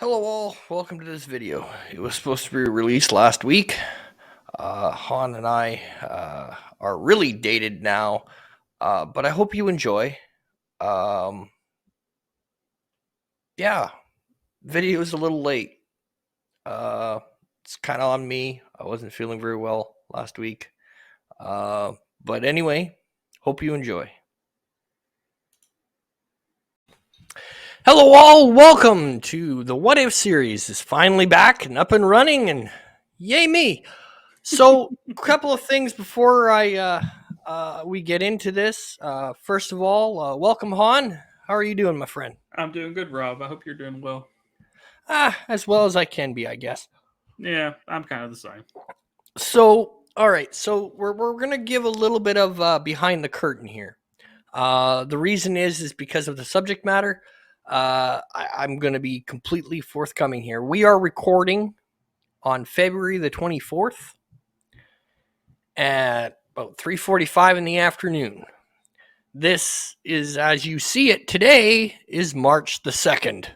Hello all, welcome to this video. It was supposed to be released last week. Han and I are really dated now, but I hope you enjoy. Um, yeah, video is a little late. Uh, it's kind of on me. I wasn't feeling very well last week. But anyway, hope you enjoy. Hello all, welcome to the What If series. It's finally back and up and running, and yay me. So, a couple of things before we get into this. First of all, welcome, Han. How are you doing, my friend? I'm doing good, Rob. I hope you're doing well. As well as I can be, I guess. Yeah, I'm kind of the same. So, all right. So we're gonna give a little bit of behind the curtain here. The reason is because of the subject matter. I'm going to be completely forthcoming here. We are recording on February the 24th at about 3:45 in the afternoon. This is, as you see it today, is March the 2nd.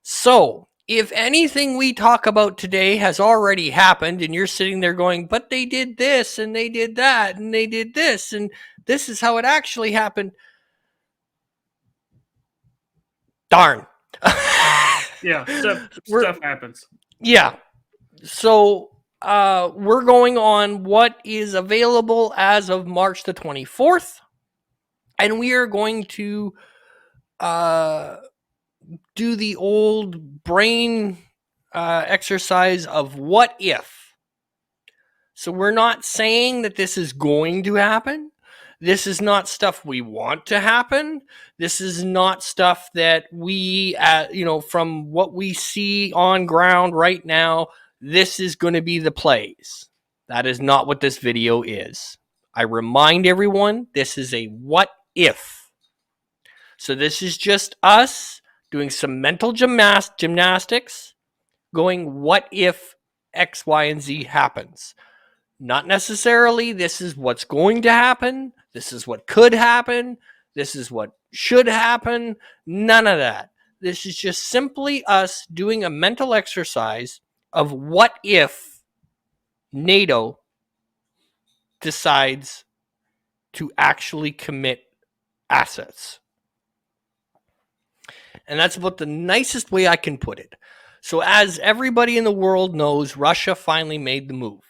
So, if anything we talk about today has already happened and you're sitting there going, but they did this and they did that and they did this and this is how it actually happened. Darn. Yeah, stuff happens. Yeah. So, we're going on what is available as of March the 24th. And we are going to do the old brain exercise of what if. So we're not saying that this is going to happen. This is not stuff we want to happen. This is not stuff that we, from what we see on ground right now, this is going to be the plays. That is not what this video is. I remind everyone, this is a what if. So this is just us doing some mental gymnastics, going, what if X, Y, and Z happens? Not necessarily this is what's going to happen. This is what could happen. This is what should happen. None of that. This is just simply us doing a mental exercise of what if NATO decides to actually commit assets. And that's about the nicest way I can put it. So, as everybody in the world knows, Russia finally made the move.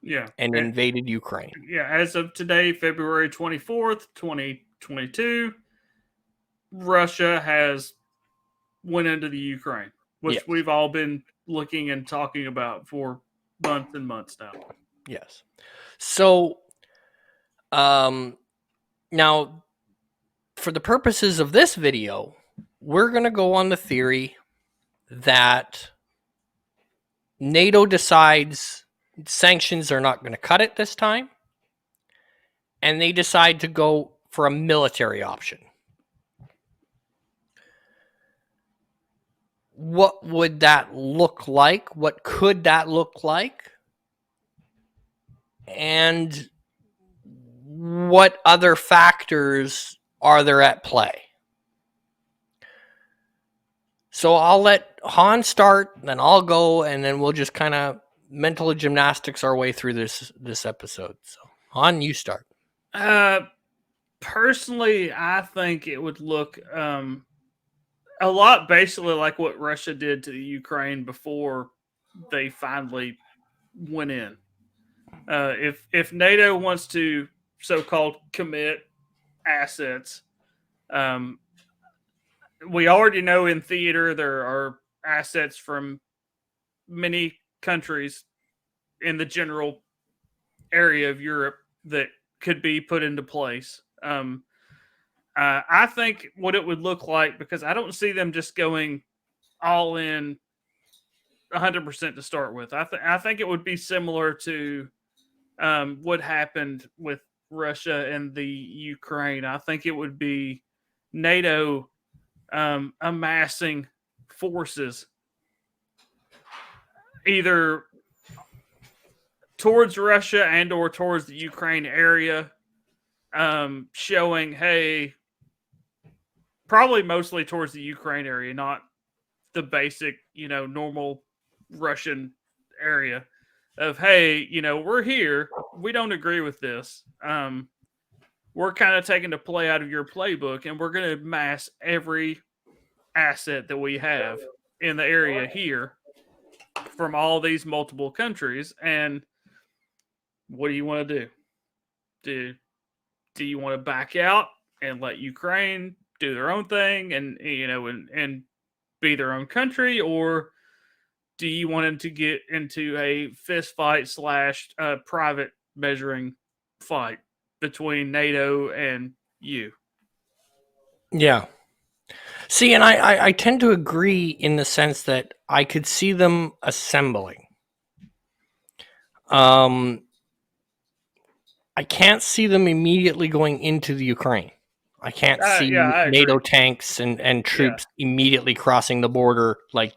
Yeah. And invaded Ukraine. Yeah, as of today, February 24th, 2022, Russia has went into the Ukraine, which yes. We've all been looking and talking about for months and months now. Yes. So, now, for the purposes of this video, we're going to go on the theory that NATO decides sanctions are not going to cut it this time, and they decide to go for a military option. What would that look like? What could that look like? And what other factors are there at play? So I'll let Han start, then I'll go, and then we'll just kind of mental gymnastics our way through this episode. So Han, you start. Personally, I think it would look a lot basically like what Russia did to the Ukraine before they finally went in. If NATO wants to so-called commit assets, we already know in theater there are assets from many countries in the general area of Europe that could be put into place. I think what it would look like, because I don't see them just going all in 100% to start with. I think it would be similar to what happened with Russia and the Ukraine. I think it would be NATO amassing forces either towards Russia and or towards the Ukraine area, showing, hey, probably mostly towards the Ukraine area, not the basic, normal Russian area of, hey, we're here. We don't agree with this. We're kind of taking the play out of your playbook, and we're going to mass every asset that we have in the area here from all these multiple countries. And what do you want to do? Do you want to back out and let Ukraine do their own thing and and be their own country, or do you want them to get into a fist fight / private measuring fight between NATO and you? Yeah. See, and I tend to agree in the sense that I could see them assembling. I can't see them immediately going into the Ukraine. I can't see I NATO agree. tanks and troops immediately crossing the border like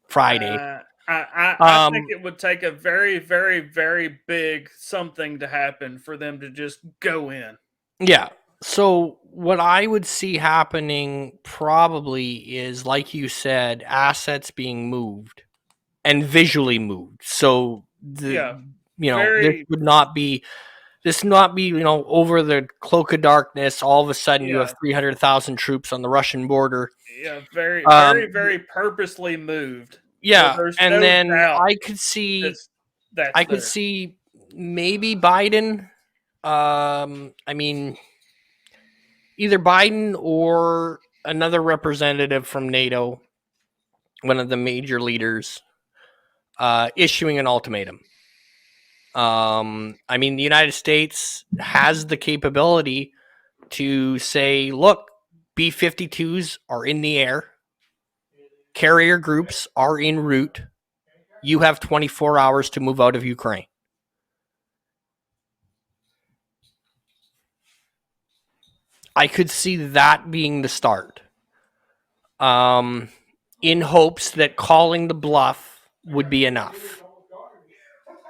Friday. I think it would take a very, very, very big something to happen for them to just go in. Yeah. So what I would see happening probably is, like you said, assets being moved and visually moved. So this Very, would not be over the cloak of darkness. All of a sudden, you have 300,000 troops on the Russian border. very, Um, very, very purposely moved. yeah, There's and no then doubt I could see, that's there. Maybe Biden. I mean, either Biden or another representative from NATO, one of the major leaders, issuing an ultimatum. I mean, the United States has the capability to say, look, B-52s are in the air. Carrier groups are en route. You have 24 hours to move out of Ukraine. I could see that being the start. In hopes that calling the bluff would be enough.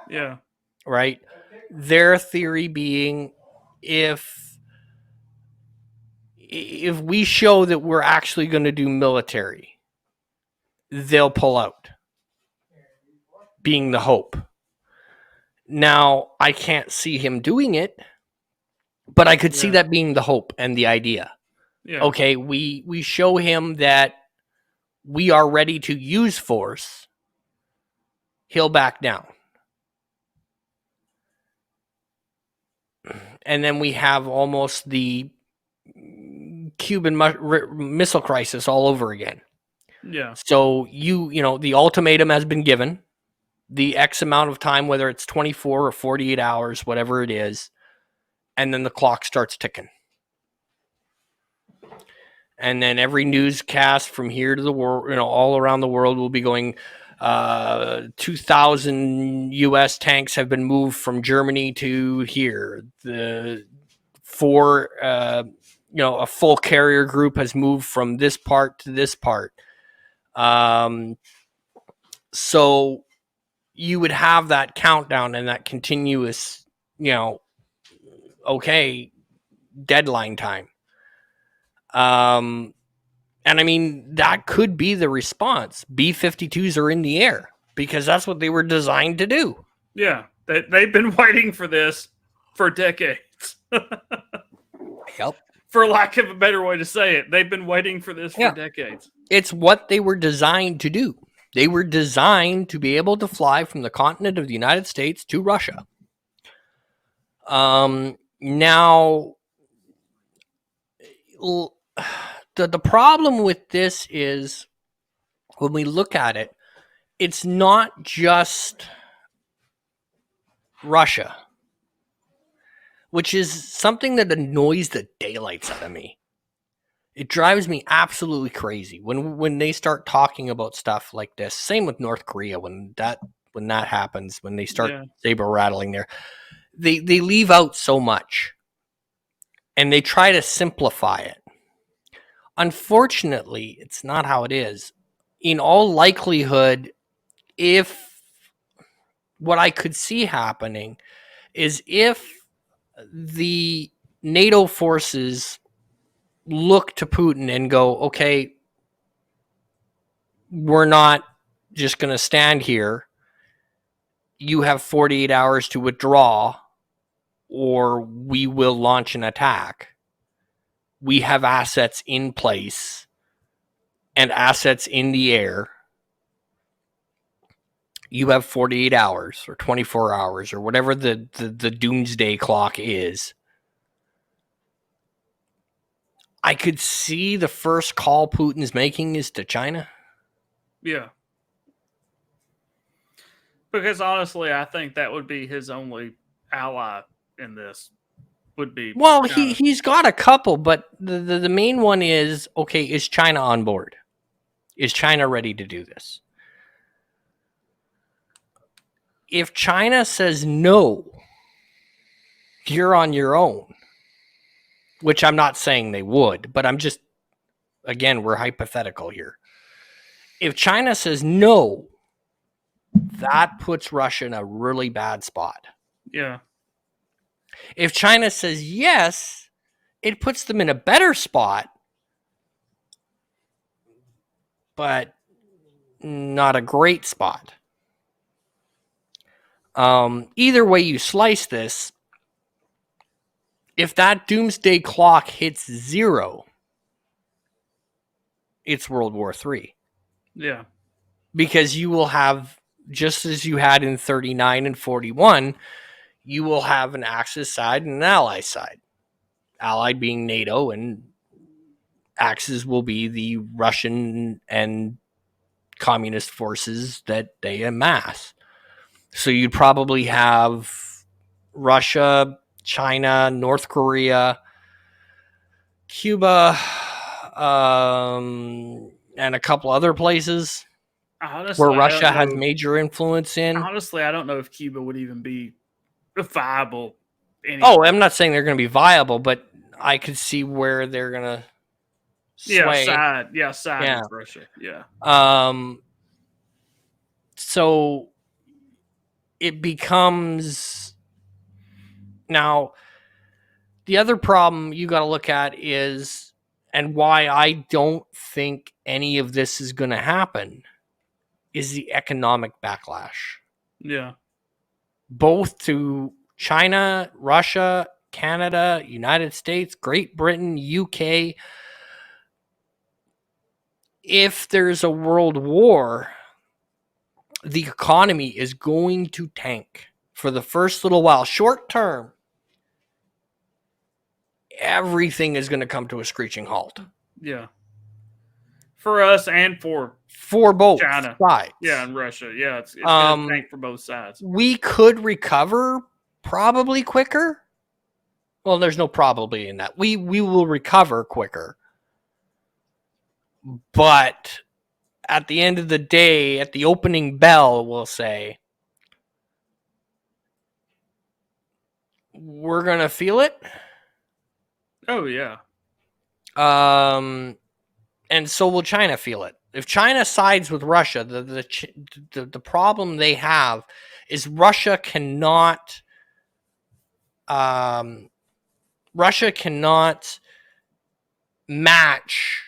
Yeah. Right? Their theory being, if we show that we're actually going to do military, they'll pull out. Being the hope. Now, I can't see him doing it, but I could see that being the hope and the idea. Yeah. Okay, we show him that we are ready to use force. He'll back down. And then we have almost the Cuban Missile Crisis all over again. Yeah. So the ultimatum has been given. The X amount of time, whether it's 24 or 48 hours, whatever it is, and then the clock starts ticking. And then every newscast from here to the world, all around the world will be going, 2,000 U.S. tanks have been moved from Germany to here. A full carrier group has moved from this part to this part. So you would have that countdown and that continuous, deadline time. And I mean, that could be the response. B-52s are in the air because that's what they were designed to do. Yeah. They've been waiting for this for decades. Yep. For lack of a better way to say it, they've been waiting for this for decades. It's what they were designed to do. They were designed to be able to fly from the continent of the United States to Russia. Now, the problem with this is, when we look at it, it's not just Russia, which is something that annoys the daylights out of me. It drives me absolutely crazy when they start talking about stuff like this. Same with North Korea when that happens, when they start saber rattling there. They leave out so much and they try to simplify it. Unfortunately, it's not how it is. In all likelihood, if what I could see happening is if the NATO forces look to Putin and go, okay, we're not just going to stand here. You have 48 hours to withdraw, or we will launch an attack. We have assets in place and assets in the air. You have 48 hours or 24 hours or whatever the doomsday clock is. I could see the first call Putin's making is to China. Yeah. Because honestly, I think that would be his only ally in this. Would be Well, China. he's got a couple, but the main one is, okay, is China on board? Is China ready to do this? If China says no, you're on your own, which I'm not saying they would, but I'm just, again, we're hypothetical here. If China says no, that puts Russia in a really bad spot. Yeah. If China says yes, it puts them in a better spot, but not a great spot. Either way you slice this, if that doomsday clock hits 0, it's World War III. Yeah. Because you will have, just as you had in 39 and 41, you will have an Axis side and an Ally side. Allied being NATO, and Axis will be the Russian and communist forces that they amass. So you'd probably have Russia, China, North Korea, Cuba, and a couple other places Honestly, where Russia has major influence in. Honestly, I don't know if Cuba would even be viable. Anyway. Oh, I'm not saying they're going to be viable, but I could see where they're going to sway. Side with Russia. Yeah. So it becomes, now the other problem you got to look at is, and why I don't think any of this is going to happen, is the economic backlash. Yeah. Both to China, Russia, Canada, United States, Great Britain, UK. If there's a world war, the economy is going to tank for the first little while. Short term, everything is going to come to a screeching halt. Yeah. For us and for both China sides. Yeah, and Russia. Yeah, it's going to tank for both sides. We could recover probably quicker. Well, there's no probably in that. We will recover quicker. But at the end of the day, at the opening bell, we'll say, we're going to feel it. Oh, yeah. And so will China feel it. If China sides with Russia, the problem they have is Russia cannot match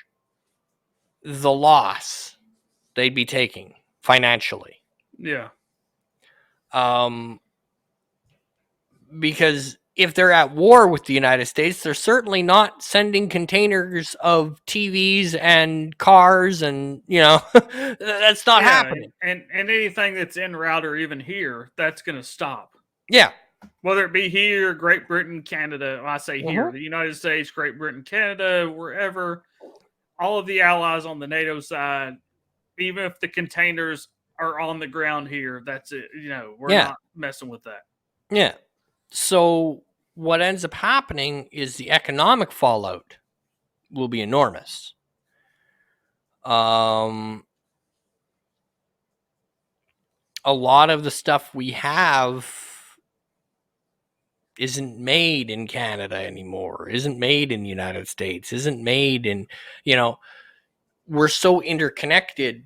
the loss they'd be taking financially. Yeah. Because if they're at war with the United States, they're certainly not sending containers of TVs and cars, and that's not happening. And anything that's en route or even here, that's going to stop. Yeah. Whether it be here, Great Britain, Canada, I say here, the United States, Great Britain, Canada, wherever, all of the allies on the NATO side, even if the containers are on the ground here, that's it. We're not messing with that. Yeah. So what ends up happening is the economic fallout will be enormous. A lot of the stuff we have isn't made in Canada anymore, isn't made in the United States, isn't made in, we're so interconnected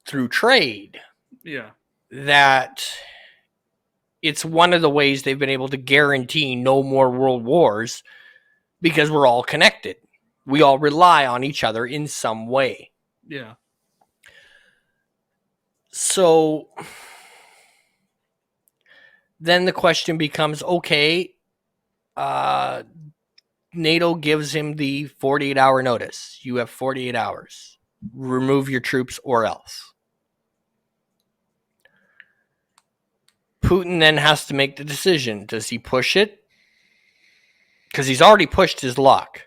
through trade. Yeah. That it's one of the ways they've been able to guarantee no more world wars, because we're all connected. We all rely on each other in some way. Yeah. So then the question becomes, okay, NATO gives him the 48-hour notice. You have 48 hours. Remove your troops or else. Putin then has to make the decision. Does he push it? Because he's already pushed his luck.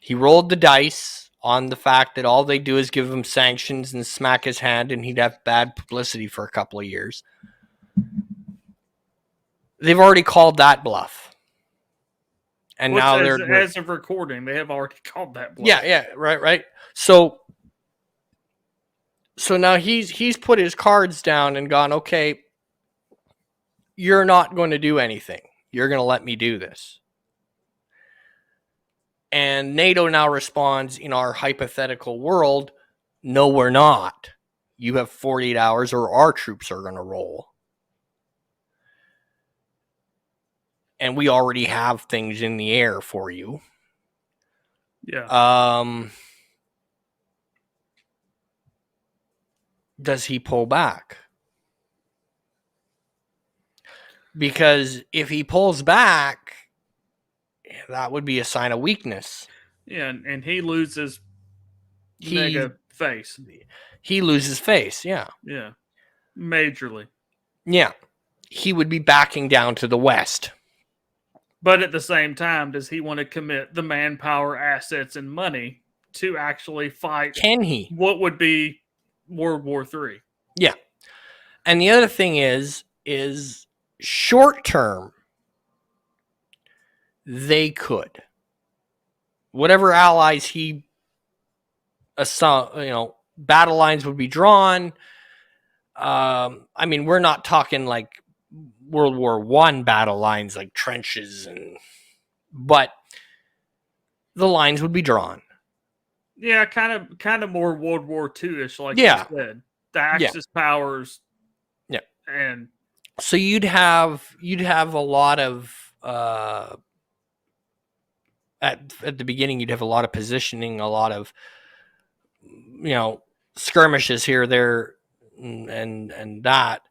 He rolled the dice on the fact that all they do is give him sanctions and smack his hand, and he'd have bad publicity for a couple of years. They've already called that bluff. And Which, now as of recording, they have already called that bluff. Yeah, right. So now he's put his cards down and gone, okay, you're not going to do anything. You're going to let me do this. And NATO now responds, in our hypothetical world, no, we're not. You have 48 hours or our troops are going to roll. And we already have things in the air for you. Yeah. Does he pull back? Because if he pulls back, that would be a sign of weakness. Yeah, and he loses mega face. He loses face, yeah. Yeah. Majorly. Yeah. He would be backing down to the West. But at the same time, does he want to commit the manpower, assets, and money to actually fight? Can he? What would be World War III? Yeah. And the other thing is short term, they could. Whatever allies he battle lines would be drawn. I mean, we're not talking like World War I battle lines, like trenches, but the lines would be drawn. Yeah, kind of more World War II-ish, like you said. The Axis powers. Yeah. And so you'd have a lot of at the beginning, you'd have a lot of positioning, a lot of skirmishes here, there, and that.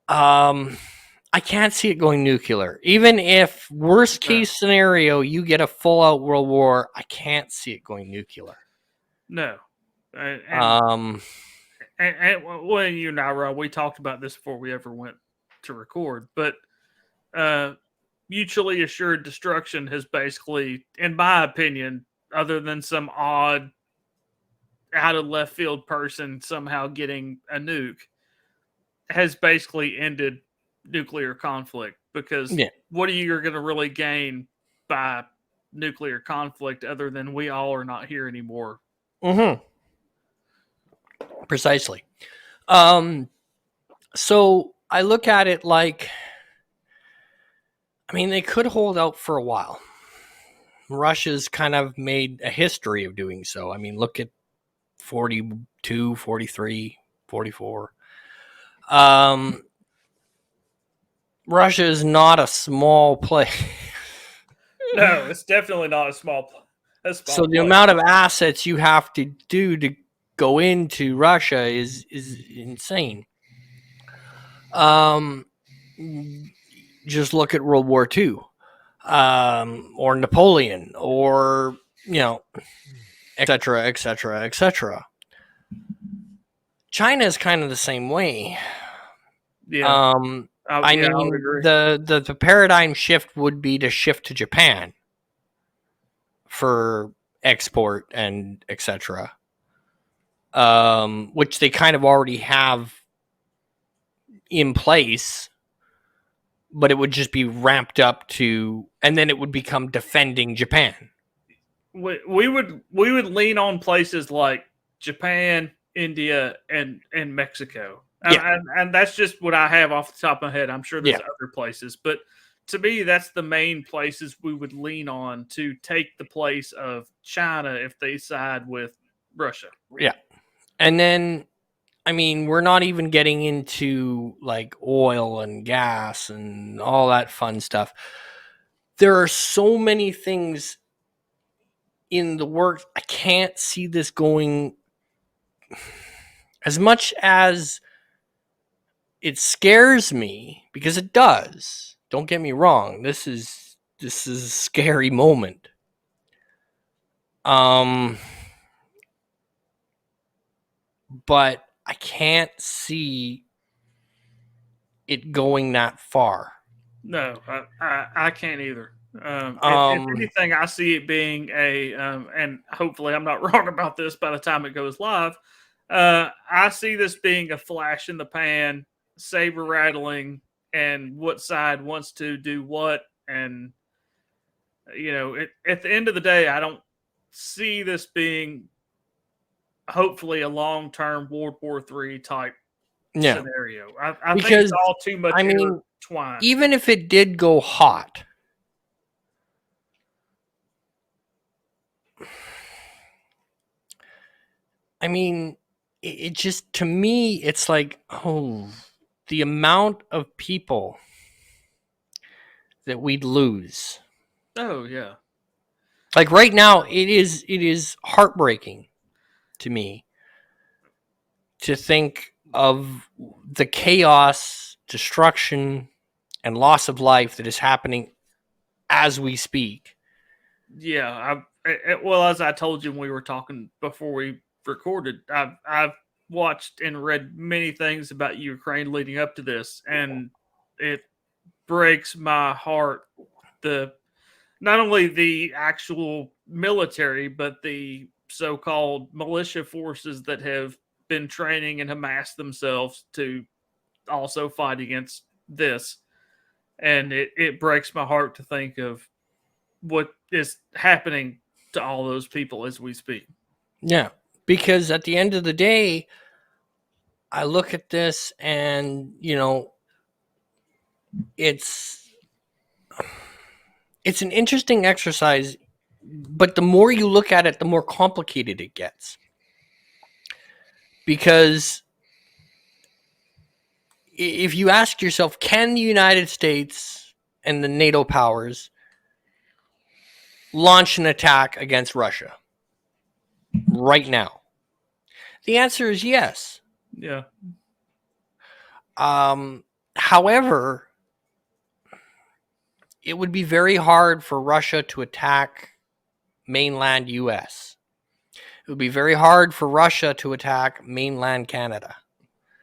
I can't see it going nuclear. Even if worst case scenario, you get a full out world war, I can't see it going nuclear. No. And well, you and I, Rob, we talked about this before we ever went to record, but mutually assured destruction has basically, in my opinion, other than some odd out of left field person somehow getting a nuke, has basically ended nuclear conflict, because what are you going to really gain by nuclear conflict other than we all are not here anymore? Mm-hmm. Precisely. So I look at it like, I mean, they could hold out for a while. Russia's kind of made a history of doing so. I mean, look at 42, 43, 44. Russia is not a small place. No, it's definitely not a small so the amount of assets you have to do to go into Russia is insane. Just look at World War II, or Napoleon, or etc., etc., etc. China is kind of the same way. Yeah. I mean, the paradigm shift would be to shift to Japan for export and etc., which they kind of already have in place, but it would just be ramped up to, and then it would become defending Japan. We would lean on places like Japan, India, and Mexico. Yeah. And that's just what I have off the top of my head. I'm sure there's other places, but to me, that's the main places we would lean on to take the place of China if they side with Russia. Yeah. And then, I mean, we're not even getting into like oil and gas and all that fun stuff. There are so many things in the works. I can't see this going as much as it scares me, because it does. Don't get me wrong. This is a scary moment. But I can't see it going that far. No, I can't either. If anything, I see it being and hopefully I'm not wrong about this by the time it goes live. I see this being a flash in the pan, saber rattling, and what side wants to do what. And, at the end of the day, I don't see this being hopefully a long term World War III type scenario. I think it's all too much intertwined. Even if it did go hot, I mean, it just, to me, it's like, oh, the amount of people that we'd lose. Oh, yeah. Like right now, it is heartbreaking to me to think of the chaos, destruction, and loss of life that is happening as we speak. Yeah, well, as I told you when we were talking before we recorded, I've watched and read many things about Ukraine leading up to this, and it breaks my heart, not only the actual military, but the so-called militia forces that have been training and amassed themselves to also fight against this. And it breaks my heart to think of what is happening to all those people as we speak. Yeah, because at the end of the day, I look at this and, it's an interesting exercise, but the more you look at it, the more complicated it gets. Because if you ask yourself, can the United States and the NATO powers launch an attack against Russia right now? The answer is yes. Yeah. However, it would be very hard for Russia to attack mainland US. It would be very hard for Russia to attack mainland Canada.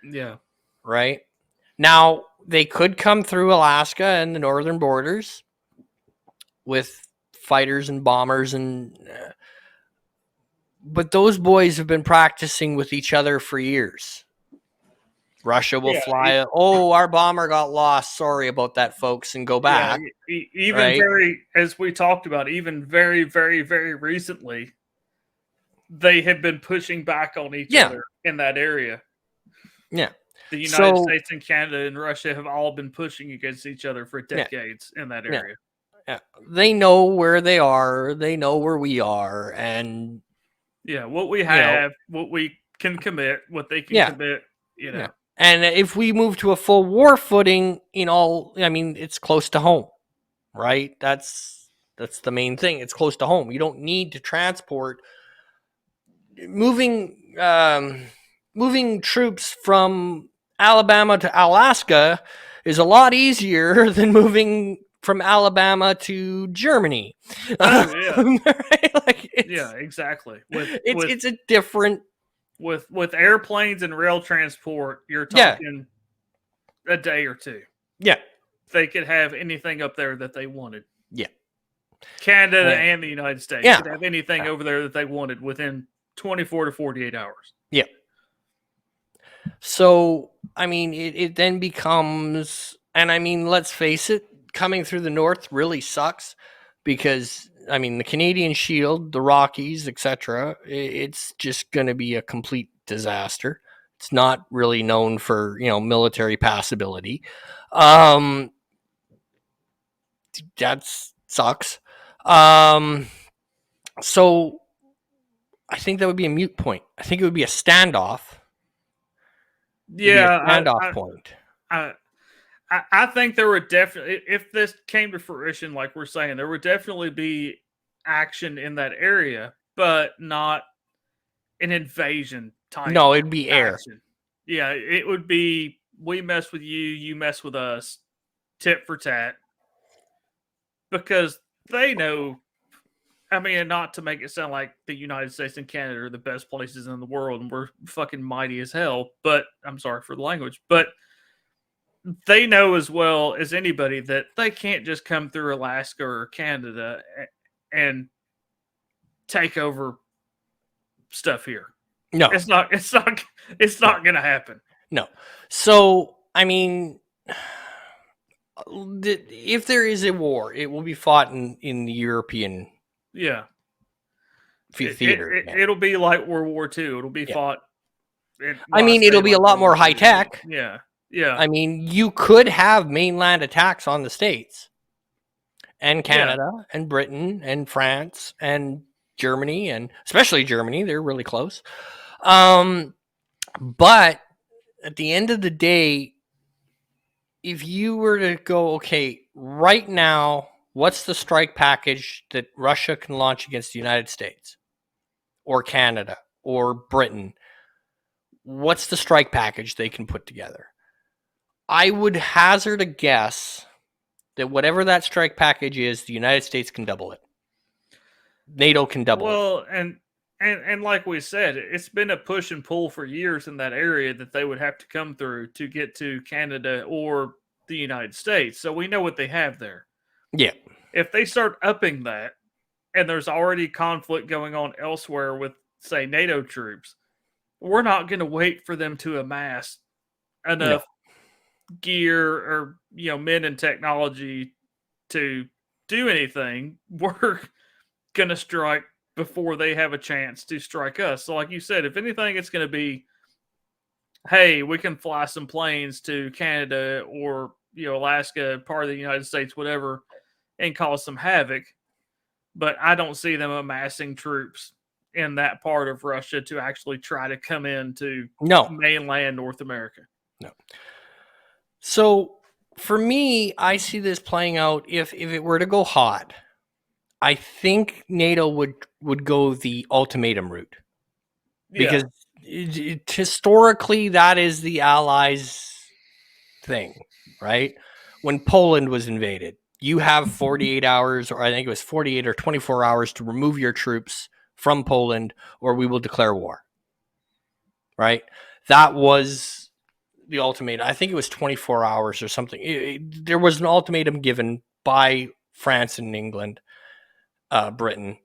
Yeah. Right? Now, they could come through Alaska and the northern borders with fighters and bombers, but those boys have been practicing with each other for years. Russia will fly. Our bomber got lost. Sorry about that, folks, and go back. Yeah, even as we talked about, even very, very, very recently, they have been pushing back on each other in that area. Yeah. The United States and Canada and Russia have all been pushing against each other for decades in that area. Yeah. They know where they are. They know where we are. And what we have, what we can commit, what they can commit, Yeah. And if we move to a full war footing, it's close to home, right? That's the main thing. It's close to home. You don't need to transport. Moving troops from Alabama to Alaska is a lot easier than moving from Alabama to Germany. Oh, yeah. Right? Exactly. It's a different. With airplanes and rail transport, you're talking a day or two. Yeah. They could have anything up there that they wanted. Yeah. Canada and the United States could have anything over there that they wanted within 24 to 48 hours. Yeah. So, it then becomes, and let's face it, coming through the north really sucks because, the Canadian Shield, the Rockies, etc., it's just going to be a complete disaster. It's not really known for, military passability. That sucks. So I think that would be a mute point. I think it would be a standoff. Yeah, point. I think there would definitely, if this came to fruition, like we're saying, there would definitely be action in that area, but not an invasion type No, it'd be air. action. Yeah, it would be we mess with you, you mess with us, tit for tat, because they know. I mean, and not to make it sound like the United States and Canada are the best places in the world and we're fucking mighty as hell, but I'm sorry for the language, but they know as well as anybody that they can't just come through Alaska or Canada and take over stuff here. No, It's not going to happen. no. So, I mean, if there is a war, it will be fought in the European Yeah. theater. It'll be like World War II. It'll be fought. I mean, it'll be a lot more high tech. Yeah. Yeah. I mean, you could have mainland attacks on the States and Canada and Britain and France and Germany, and especially Germany. They're really close. But at the end of the day, if you were to go, okay, right now, what's the strike package that Russia can launch against the United States or Canada or Britain? What's the strike package they can put together? I would hazard a guess that whatever that strike package is, the United States can double it. NATO can double it. Well, and like we said, it's been a push and pull for years in that area that they would have to come through to get to Canada or the United States. So we know what they have there. Yeah. If they start upping that, and there's already conflict going on elsewhere with, say, NATO troops, we're not going to wait for them to amass enough gear or men and technology to do anything. We're going to strike before they have a chance to strike us. So like you said, if anything, it's going to be, hey, we can fly some planes to Canada or Alaska, part of the United States, whatever, and cause some havoc. But I don't see them amassing troops in that part of Russia to actually try to come into mainland North America. No. So for me, I see this playing out if it were to go hot. I think NATO would go the ultimatum route because historically that is the Allies' thing, right? When Poland was invaded, you have 48 hours, or I think it was 48 or 24 hours to remove your troops from Poland, or we will declare war. Right? That was the ultimatum. I think it was 24 hours or something. There was an ultimatum given by France and England. Britain,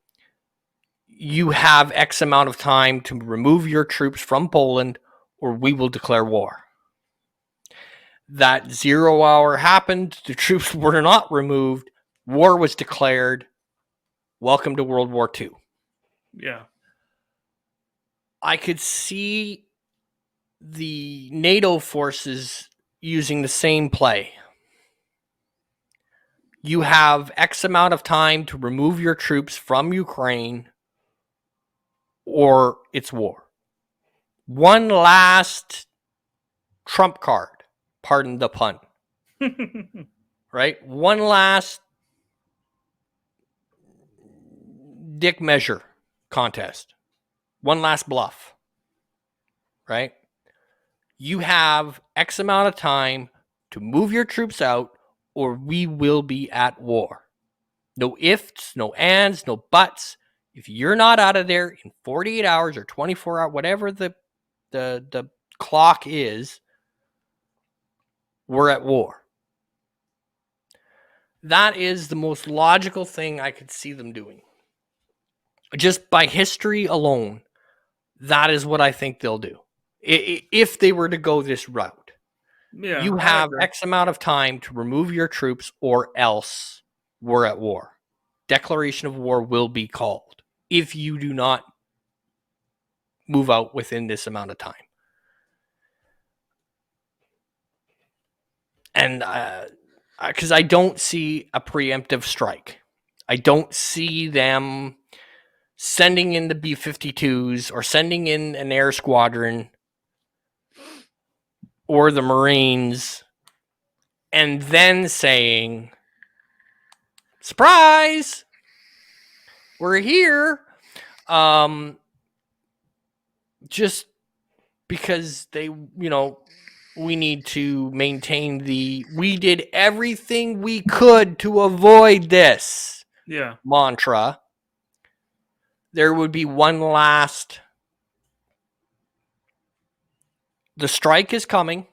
you have X amount of time to remove your troops from Poland or we will declare war. That 0 hour happened. The troops were not removed. War was declared. Welcome to World War II. Yeah. I could see the NATO forces using the same play. You have X amount of time to remove your troops from Ukraine or it's war. One last trump card, pardon the pun. Right? One last dick measure contest. One last bluff. Right? You have X amount of time to move your troops out or we will be at war. No ifs, no ands, no buts. If you're not out of there in 48 hours or 24 hours, whatever the clock is, we're at war. That is the most logical thing I could see them doing. Just by history alone, that is what I think they'll do. If they were to go this route. Yeah, you have X amount of time to remove your troops or else we're at war. Declaration of war will be called if you do not move out within this amount of time. And because I don't see a preemptive strike. I don't see them sending in the B-52s or sending in an air squadron or the Marines and then saying, surprise, we're here. Just because we need to maintain we did everything we could to avoid this Yeah. mantra. There would be one last. The strike is coming.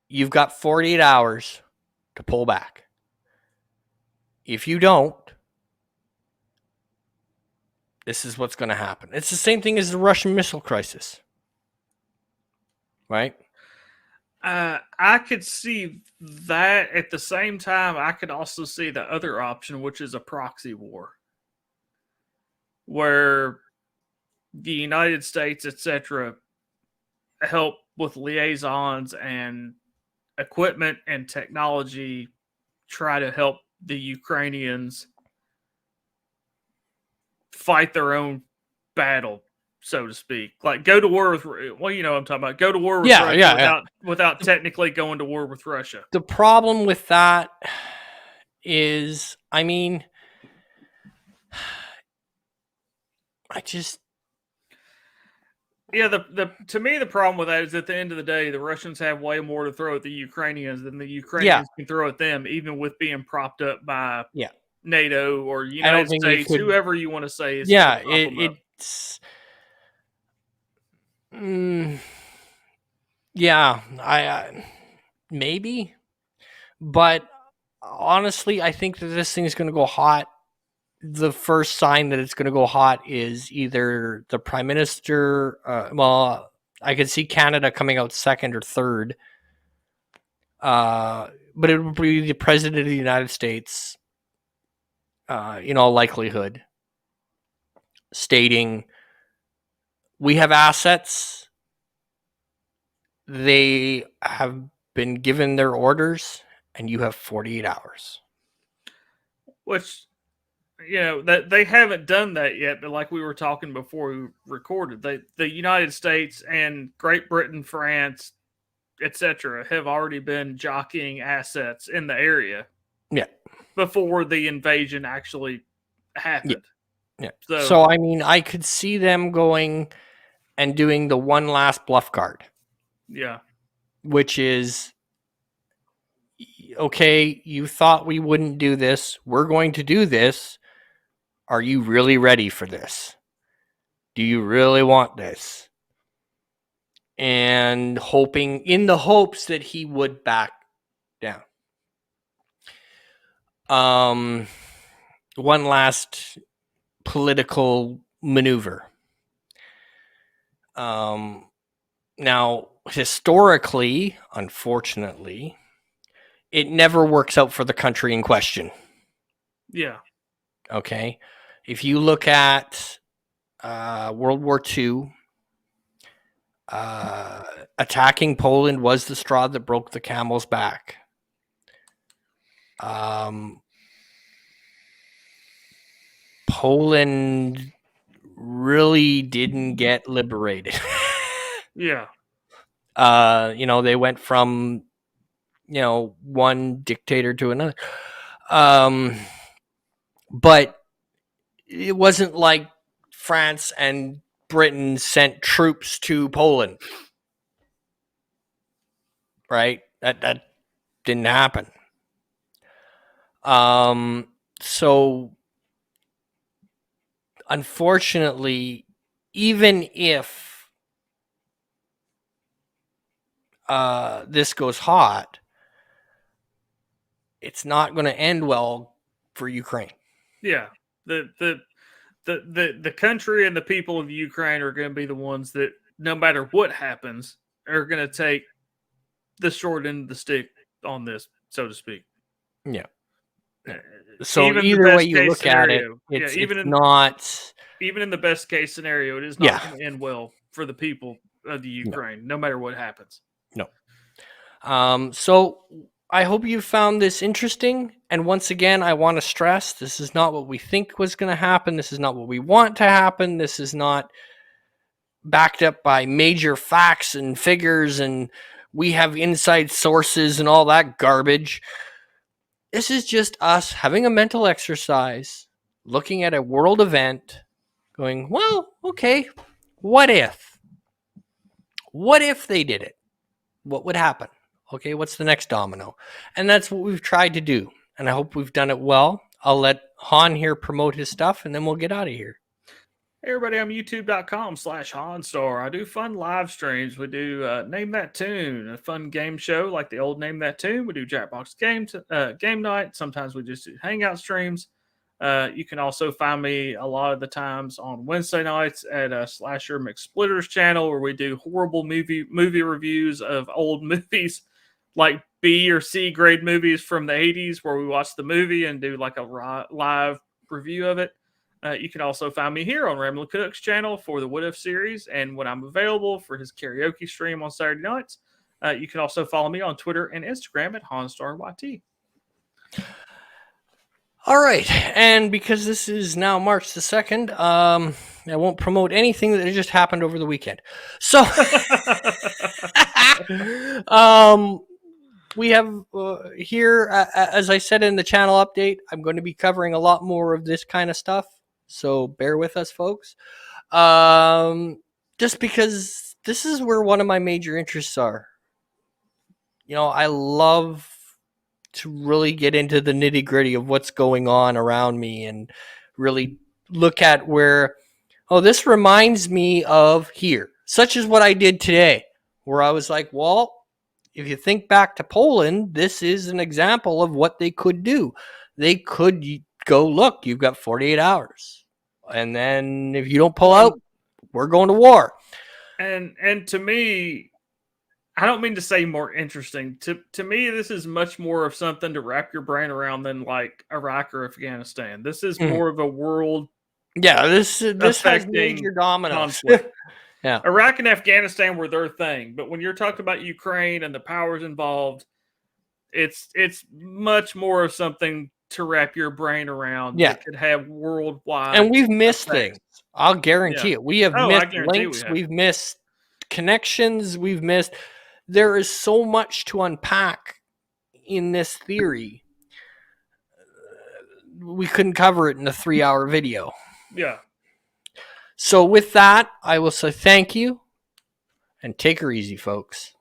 You've got 48 hours to pull back. If you don't, this is what's going to happen. It's the same thing as the Russian missile crisis, right? I could see that. At the same time, I could also see the other option, which is a proxy war, where the United States, etc., help with liaisons and equipment and technology, try to help the Ukrainians fight their own battle, so to speak. Like go to war with, well, you know what I'm talking about. Go to war with Russia without technically going to war with Russia. The problem with that is, I mean, yeah, to me the problem with that is at the end of the day, the Russians have way more to throw at the Ukrainians than the Ukrainians can throw at them, even with being propped up by NATO or United States, whoever you want to say is. Yeah, it's. Yeah, I maybe, but honestly, I think that this thing is going to go hot. The first sign that it's going to go hot is either the prime minister. Well, I could see Canada coming out second or third. But it would be the president of the United States, in all likelihood, stating, we have assets. They have been given their orders, and you have 48 hours. Which, that they haven't done that yet, but like we were talking before we recorded, the United States and Great Britain, France, etc., have already been jockeying assets in the area. Yeah. Before the invasion actually happened. Yeah. So I mean, I could see them going and doing the one last bluff card. Yeah. Which is, okay, you thought we wouldn't do this. We're going to do this. Are you really ready for this? Do you really want this? And in the hopes that he would back down. One last political maneuver. Now, historically, unfortunately, it never works out for the country in question. Yeah. Okay. If you look at World War II, attacking Poland was the straw that broke the camel's back. Poland really didn't get liberated. Yeah. They went from, one dictator to another. But it wasn't like France and Britain sent troops to Poland. Right? That didn't happen. So unfortunately, even if this goes hot, it's not going to end well for Ukraine. Yeah. The country and the people of Ukraine are going to be the ones that, no matter what happens, are going to take the short end of the stick on this, so to speak. Yeah. So either way you look at it, it's not. Even in the best case scenario, it is not going to end well for the people of the Ukraine, no matter what happens. No. So I hope you found this interesting. And once again, I want to stress, this is not what we think was going to happen. This is not what we want to happen. This is not backed up by major facts and figures, and we have inside sources and all that garbage. This is just us having a mental exercise, looking at a world event, going, well, okay, what if? What if they did it? What would happen? Okay, what's the next domino? And that's what we've tried to do. And I hope we've done it well. I'll let Han here promote his stuff, and then we'll get out of here. Hey everybody, I'm youtube.com/HansStar. I do fun live streams. We do Name That Tune, a fun game show like the old Name That Tune. We do Jackbox game night. Sometimes we just do hangout streams. You can also find me a lot of the times on Wednesday nights at Slasher McSplitters channel, where we do horrible movie reviews of old movies, like B or C grade movies from the 80s, where we watch the movie and do like a live review of it. You can also find me here on Ramblin' Cook's channel for the What If series, and when I'm available for his karaoke stream on Saturday nights. You can also follow me on Twitter and Instagram at HansStarYT. All right, and because this is now March the 2nd, I won't promote anything that just happened over the weekend. So, we have here, as I said in the channel update, I'm going to be covering a lot more of this kind of stuff. So bear with us, folks. Just because this is where one of my major interests are. You know, I love to really get into the nitty gritty of what's going on around me and really look at where, oh, this reminds me of here. Such as what I did today, where I was like, well, if you think back to Poland, this is an example of what they could do. They could go, look, you've got 48 hours. And then if you don't pull out, we're going to war. And to me, I don't mean to say more interesting. To me, this is much more of something to wrap your brain around than like Iraq or Afghanistan. This is more of a world. Yeah, this has major dominoes. Yeah, Iraq and Afghanistan were their thing, but when you're talking about Ukraine and the powers involved, it's much more of something to wrap your brain around. Yeah, that could have worldwide. And we've missed things. I'll guarantee it. We have missed links. We've missed connections. We've missed. There is so much to unpack in this theory. We couldn't cover it in a 3-hour video. Yeah. So with that, I will say thank you and take her easy, folks.